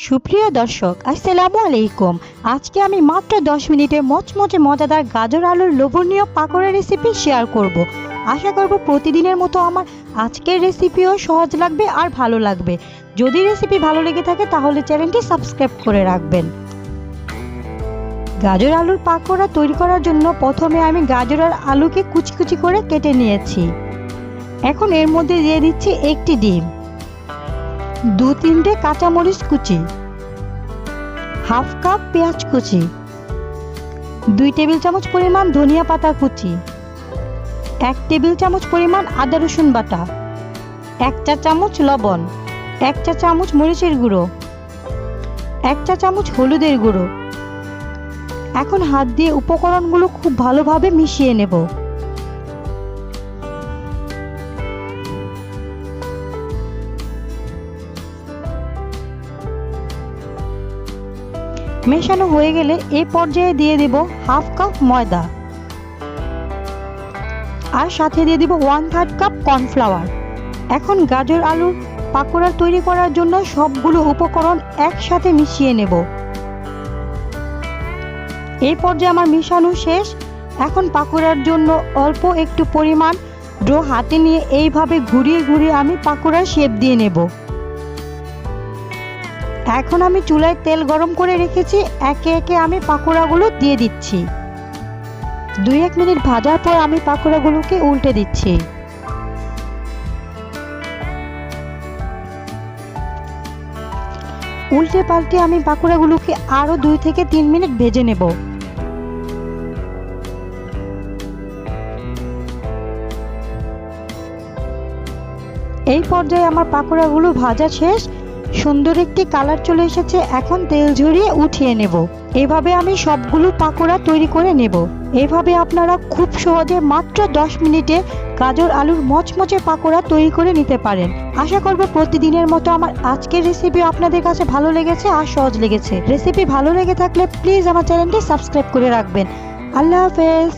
সুপ্রিয় দর্শক, আসসালামু আলাইকুম। আজকে আমি মাত্র 10 মিনিটে মচমচে মজাদার গাজর আলুর লোভনীয় পাকোড়া রেসিপি শেয়ার করব। আশা করব প্রতিদিনের মতো আমার আজকের রেসিপিও সহজ লাগবে আর ভালো লাগবে। যদি রেসিপি ভালো লেগে থাকে তাহলে চ্যানেলটি সাবস্ক্রাইব করে রাখবেন। গাজর আলুর পাকোড়া তৈরি করার জন্য প্রথমে আমি গাজর আর আলুকে কুচি কুচি করে কেটে নিয়েছি। এখন এর মধ্যে দিয়ে দিচ্ছি একটি ডিম, 2-3টে কাঁচামরিচ কুচি, হাফ কাপ পেঁয়াজ কুচি, 2 টেবিল চামচ পরিমাণ ধনিয়া পাতা কুচি, 1 টেবিল চামচ পরিমাণ আদা রসুন বাটা, 1 চা চামচ লবণ, 1 চা চামচ মরিচের গুঁড়ো, 1 চা চামচ হলুদের গুঁড়ো। এখন হাত দিয়ে উপকরণগুলো খুব ভালোভাবে মিশিয়ে নেব। মেশানো হয়ে গেলে এই পর্যায়ে দিয়ে দেব হাফ কাপ ময়দা আর সাথে দিয়ে দেব 1/3 কাপ কর্নফ্লাওয়ার। এখন গাজর আলুর পাকোড়া তৈরি করার জন্য সবগুলো উপকরণ একসাথে মিশিয়ে নেব। এই পর্যায়ে আমার মিশানো শেষ। এখন পাকোড়ার জন্য অল্প একটু পরিমাণ ডো হাতে নিয়ে এইভাবে ঘুরিয়ে ঘুরিয়ে আমি পাকোড়ার শেপ দিয়ে নেব। এখন আমি চুলায় তেল গরম করে রেখেছি, একে একে আমি পাকোড়াগুলো দিয়ে দিচ্ছি। 2-1 মিনিট ভাজার পর আমি পাকোড়াগুলোকে উল্টে দিচ্ছি। উল্টে পাল্টে আমি পাকোড়াগুলোকে আরো 2 থেকে 3 মিনিট ভেজে নেব। এই পর্যায়ে আমার পাকোড়াগুলো ভাজা শেষ, সুন্দর একটি কালার চলে এসেছে। এখন তেল ঝরিয়ে উঠিয়ে নেব। এভাবে আমি সবগুলো পাকোড়া তৈরি করে নেব। এভাবে আপনারা খুব সহজে মাত্র 10 মিনিটে গাজর আলুর মচমচে পাকোড়া তৈরি করে নিতে পারেন। আশা করব প্রতিদিনের মতো আমার আজকের রেসিপি আপনাদের কাছে ভালো লেগেছে আর সহজ লেগেছে। রেসিপি ভালো লেগে থাকলে প্লিজ আমার চ্যানেলটি সাবস্ক্রাইব করে রাখবেন। আল্লাহ হাফেজ।